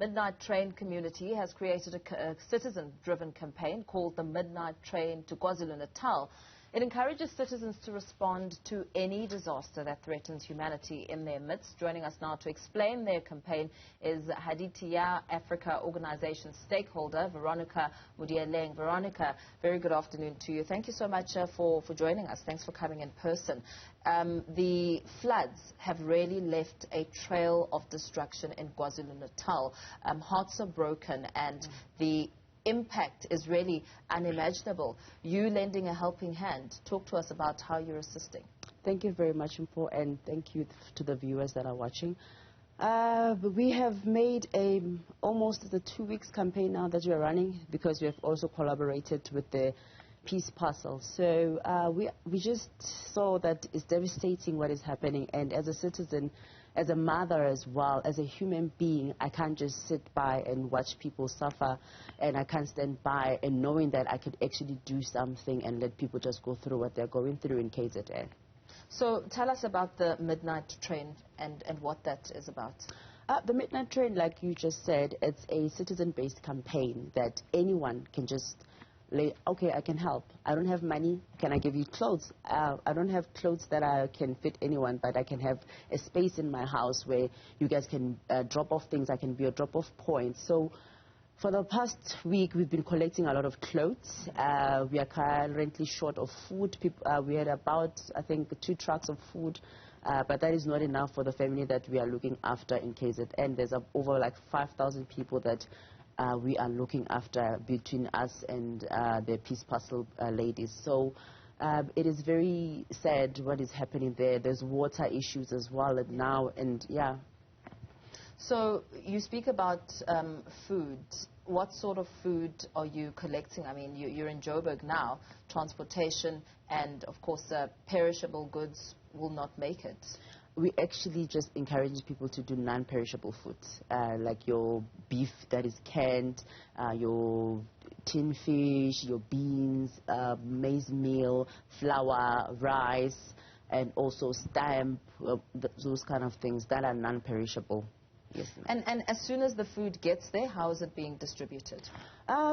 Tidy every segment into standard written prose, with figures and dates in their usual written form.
Midnight Train community has created a citizen-driven campaign called the Midnight Train to KwaZulu-Natal. It encourages citizens to respond to any disaster that threatens humanity in their midst. Joining us now to explain their campaign is Hadithi Ya Africa Organisation stakeholder Veronica Modieleng. Veronica, very good afternoon to you. Thank you so much for joining us. Thanks for coming in person. The floods have really left a trail of destruction in KwaZulu-Natal. Hearts are broken and the impact is really unimaginable. You lending a helping hand. Talk to us about how you're assisting. Thank you very much, Mpo, and thank you to the viewers that are watching. We have made almost the 2 weeks campaign now that we are running, because we have also collaborated with the Peace Parcel. So we just saw that it's devastating what is happening, and as a citizen, as a mother as well, as a human being, I can't just sit by and watch people suffer, and I can't stand by and knowing that I could actually do something and let people just go through what they're going through in KZN. So tell us about the Midnight Train and what that is about. The Midnight Train, like you just said, it's a citizen-based campaign that anyone can just okay, I can help. I don't have money. Can I give you clothes? I don't have clothes that I can fit anyone, but I can have a space in my house where you guys can drop off things. I can be a drop-off point. So for the past week, we've been collecting a lot of clothes. We are currently short of food. We had about, I think, 2 trucks of food. But that is not enough for the family that we are looking after in KZN. There's over like 5,000 people that we are looking after between us and the Peace Parcel ladies. So it is very sad what is happening there. There's water issues as well now, and yeah. So you speak about food. What sort of food are you collecting? I mean, you're in Joburg now. Transportation and, of course, perishable goods will not make it. We actually just encourage people to do non-perishable foods, like your beef that is canned, your tin fish, your beans, maize meal, flour, rice, and also stamp, those kind of things that are non-perishable. Yes. And as soon as the food gets there, how is it being distributed?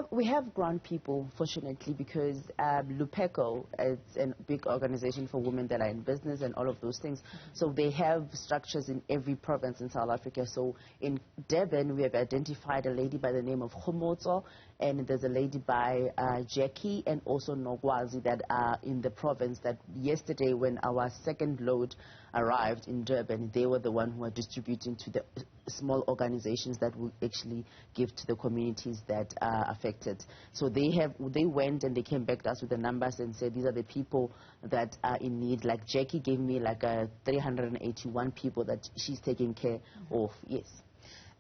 We have ground people, fortunately, because Lupeco is a big organization for women that are in business and all of those things. So they have structures in every province in South Africa. So in Durban, we have identified a lady by the name of Khomotso, and there's a lady by Jackie and also Nogwazi that are in the province that yesterday when our second load arrived in Durban, they were the one who are distributing to the small organizations that will actually give to the communities that are affected. So they went and they came back to us with the numbers and said these are the people that are in need. Like Jackie gave me like 381 people that she's taking care of. Yes.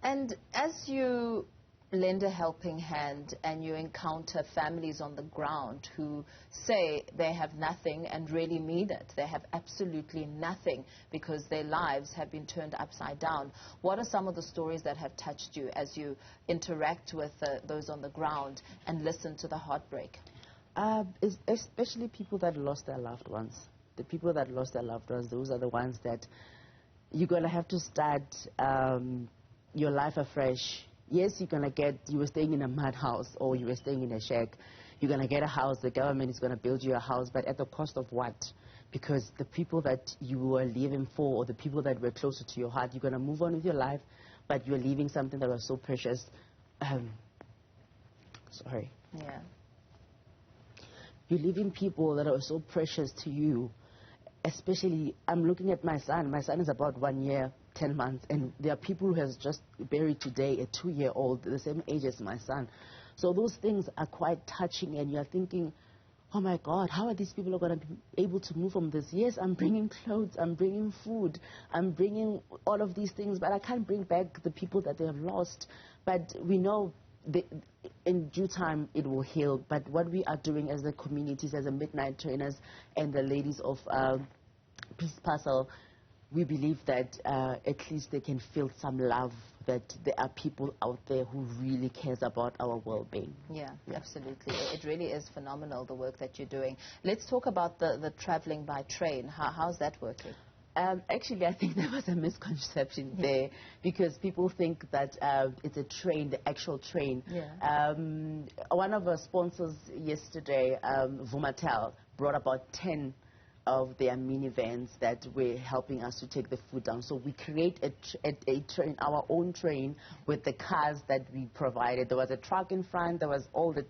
And as you lend a helping hand and you encounter families on the ground who say they have nothing and really mean it, they have absolutely nothing because their lives have been turned upside down, what are some of the stories that have touched you as you interact with those on the ground and listen to the heartbreak? Especially people that lost their loved ones. The people that lost their loved ones, those are the ones that you're going to have to start your life afresh. Yes, you were staying in a mud house or you were staying in a shack. You're going to get a house, the government is going to build you a house, but at the cost of what? Because the people that you were living for or the people that were closer to your heart, you're going to move on with your life, but you're leaving something that was so precious. Sorry. Yeah. You're leaving people that are so precious to you. Especially, I'm looking at my son. My son is about 1 year, 10 months, and there are people who has just buried today, a 2-year-old, the same age as my son. So those things are quite touching, and you're thinking, oh my God, how are these people going to be able to move from this? Yes, I'm bringing clothes, I'm bringing food, I'm bringing all of these things, but I can't bring back the people that they have lost. But we know in due time it will heal. But what we are doing as the communities, as the Midnight Trainers and the ladies of Peace Parcel, we believe that at least they can feel some love, that there are people out there who really cares about our well-being. Yeah, absolutely. It really is phenomenal, the work that you're doing. Let's talk about the traveling by train. How's that working? Actually, I think there was a misconception there because people think that it's a train, the actual train. Yeah. One of our sponsors yesterday, Vumatel, brought about 10 of their minivans that were helping us to take the food down. So we create a train, our own train, with the cars that we provided. There was a truck in front, there was all the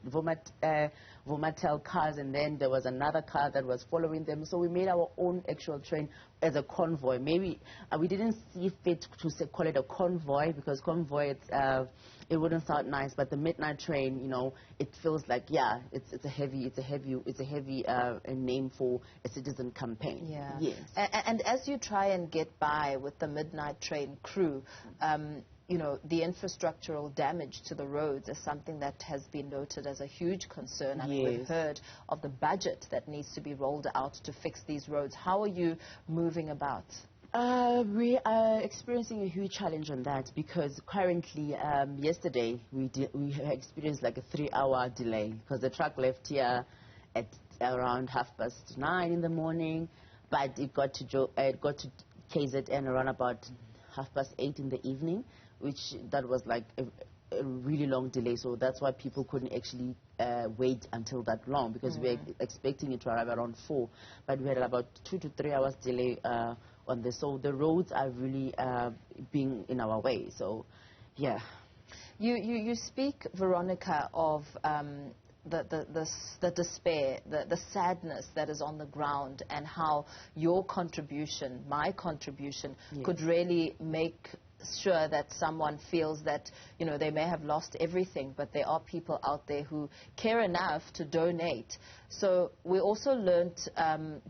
Vumatel cars, and then there was another car that was following them. So we made our own actual train as a convoy. Maybe we didn't see fit to call it a convoy, because convoy, it wouldn't sound nice, but the midnight train, you know, it feels like, yeah, it's a heavy name for a citizen campaign. Yeah. Yes. And as you try and get by with the midnight train crew, you know, the infrastructural damage to the roads is something that has been noted as a huge concern. I mean, we've heard of the budget that needs to be rolled out to fix these roads. How are you moving about? We are experiencing a huge challenge on that, because currently, yesterday, we experienced like a 3-hour delay, because the truck left here at around 9:30 in the morning, but it got to KZN around about 8:30 in the evening, which that was like a really long delay. So that's why people couldn't actually wait until that long, because we were expecting it to arrive around 4, but we had about 2 to 3 hours delay on this. So the roads are really being in our way. So, yeah. You speak, Veronica, of the despair, the sadness that is on the ground, and how your contribution, my contribution, could really make sure that someone feels that, you know, they may have lost everything, but there are people out there who care enough to donate. So we also learned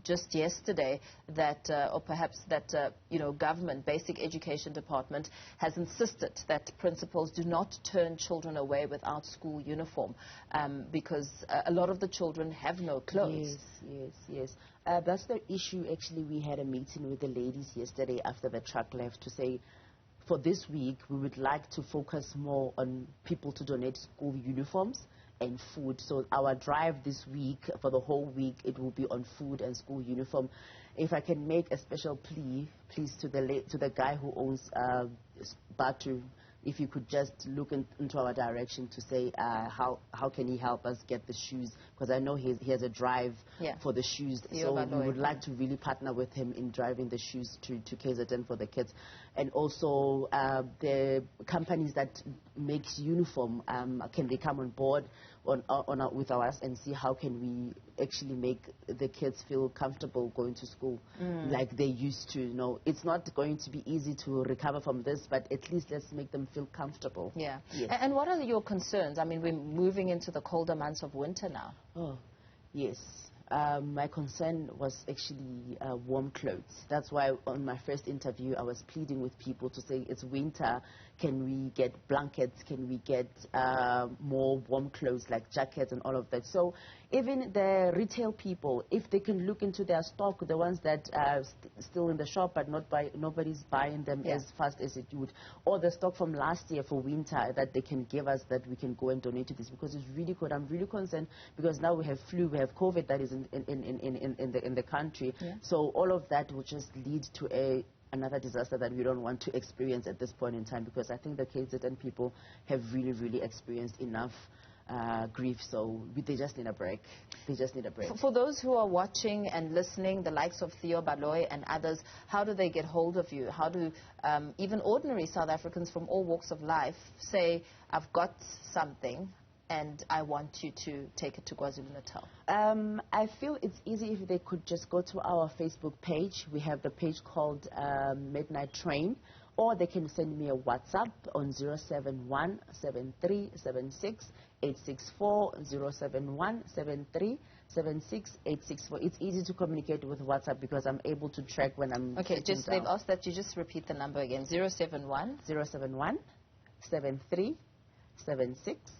just yesterday that, or perhaps that, you know, government, basic education department, has insisted that principals do not turn children away without school uniform, because a lot of the children have no clothes. Yes. That's the issue. Actually, we had a meeting with the ladies yesterday after the truck left to say, for this week, we would like to focus more on people to donate school uniforms and food. So our drive this week, for the whole week, it will be on food and school uniform. If I can make a special plea, please, to the guy who owns Batu, if you could just look into our direction to say how can he help us get the shoes, because I know he has a drive for the shoes. So we would like to really partner with him in driving the shoes to KZN for the kids. And also the companies that makes uniform, can they come on board with us and see how can we actually make the kids feel comfortable going to school like they used to. You know, it's not going to be easy to recover from this, but at least let's make them feel comfortable. Yeah. Yes. And what are your concerns? I mean, we're moving into the colder months of winter now. Oh, yes. My concern was actually warm clothes. That's why on my first interview I was pleading with people to say, it's winter, can we get blankets, can we get more warm clothes like jackets and all of that. So even the retail people, if they can look into their stock, the ones that are still in the shop but nobody's buying them as fast as it would, or the stock from last year for winter that they can give us, that we can go and donate to this, because it's really good. I'm really concerned because now we have flu, we have COVID that is in the country. So all of that will just lead to another disaster that we don't want to experience at this point in time, because I think the KZN people have really experienced enough grief, so they just need a break. They just need a break. For those who are watching and listening, the likes of Theo Baloy and others, how do they get hold of you? How do even ordinary South Africans from all walks of life say, I've got something and I want you to take it to KwaZulu-Natal? I feel it's easy if they could just go to our Facebook page. We have the page called MidnightTrain, or they can send me a WhatsApp on 071 7376 864, 071 7376 864. It's easy to communicate with WhatsApp because I'm able to track when I'm they've asked that you just repeat the number again. 071 7376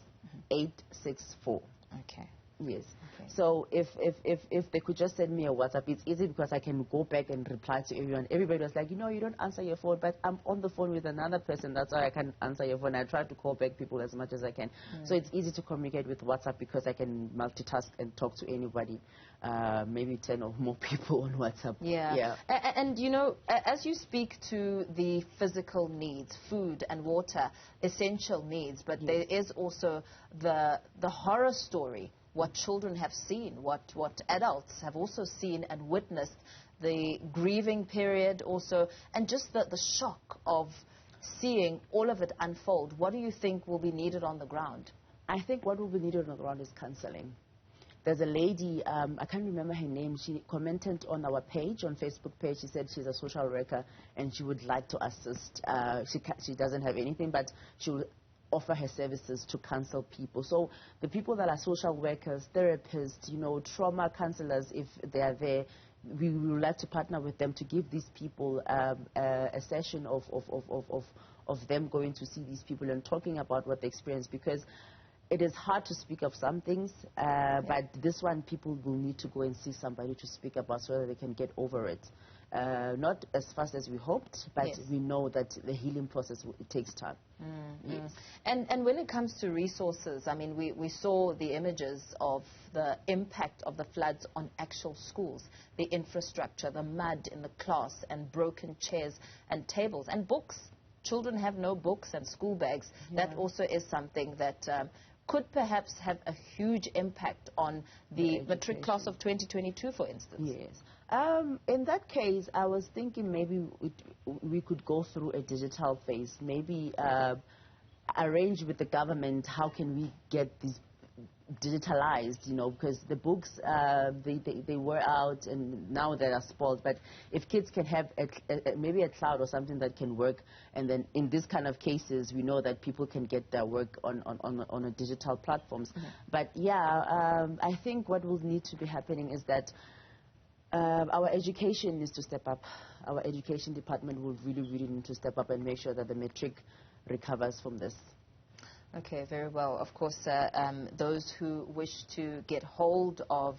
864. Okay. Yes. Okay. So if they could just send me a WhatsApp, it's easy because I can go back and reply to everyone. Everybody was like, you know, you don't answer your phone, but I'm on the phone with another person. That's why I can answer your phone. I try to call back people as much as I can. So it's easy to communicate with WhatsApp because I can multitask and talk to anybody. Maybe 10 or more people on WhatsApp. Yeah. And you know, as you speak to the physical needs, food and water, essential needs, but there is also the horror story, what children have seen, what adults have also seen and witnessed, the grieving period also, and just the shock of seeing all of it unfold. What do you think will be needed on the ground? I think what will be needed on the ground is counseling. There's a lady, I can't remember her name, she commented on our page, on Facebook page. She said she's a social worker and she would like to assist. She doesn't have anything, but she will offer her services to counsel people. So the people that are social workers, therapists, you know, trauma counselors, if they are there, we would like to partner with them to give these people a session of them going to see these people and talking about what they experience, because it is hard to speak of some things, but this one people will need to go and see somebody to speak about so that they can get over it. Not as fast as we hoped, but we know that the healing process, it takes time. Yes. And when it comes to resources, I mean, we saw the images of the impact of the floods on actual schools, the infrastructure, the mud in the class, and broken chairs and tables, and books. Children have no books and school bags. That also is something that could perhaps have a huge impact on the matric class of 2022, for instance. Yes. In that case, I was thinking maybe we could go through a digital phase, maybe arrange with the government how can we get these digitalized, you know, because the books, they were out and now they are spoiled. But if kids can have maybe a cloud or something that can work, and then in this kind of cases, we know that people can get their work on a digital platforms. But yeah, I think what will need to be happening is that our education needs to step up. Our education department will really need to step up and make sure that the matric recovers from this. Okay, very well. Of course, those who wish to get hold of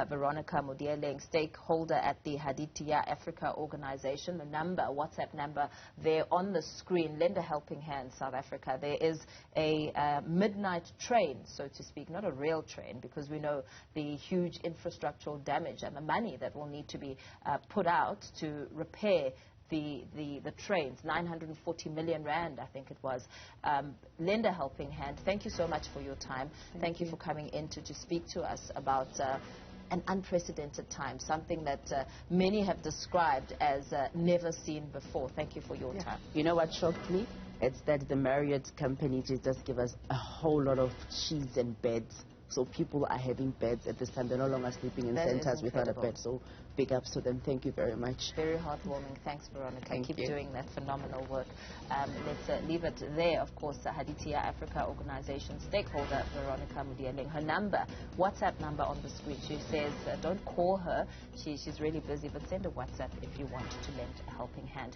Veronica Modieleng, stakeholder at the Hadithi Ya Africa Organisation, the number, WhatsApp number there on the screen, lend a helping hand, South Africa. There is a midnight train, so to speak, not a rail train, because we know the huge infrastructural damage and the money that will need to be put out to repair the trains, 940 million rand, I think it was. Lend a helping hand. Thank you so much for your time. Thank you for coming in to speak to us about an unprecedented time, something that many have described as never seen before. Thank you for your time. You know what shocked me? It's that the Marriott company just give us a whole lot of sheets and beds. So people are having beds at this time. They're no longer sleeping in centers without a bed. So big ups to them. Thank you very much. Very heartwarming. Thanks, Veronica. Thank Keep you. doing that phenomenal work. Let's leave it there. Of course, the Hadithi Ya Africa Organisation stakeholder, Veronica Modieleng. Her number, WhatsApp number on the screen. She says, don't call her. She's really busy, but send a WhatsApp if you want to lend a helping hand.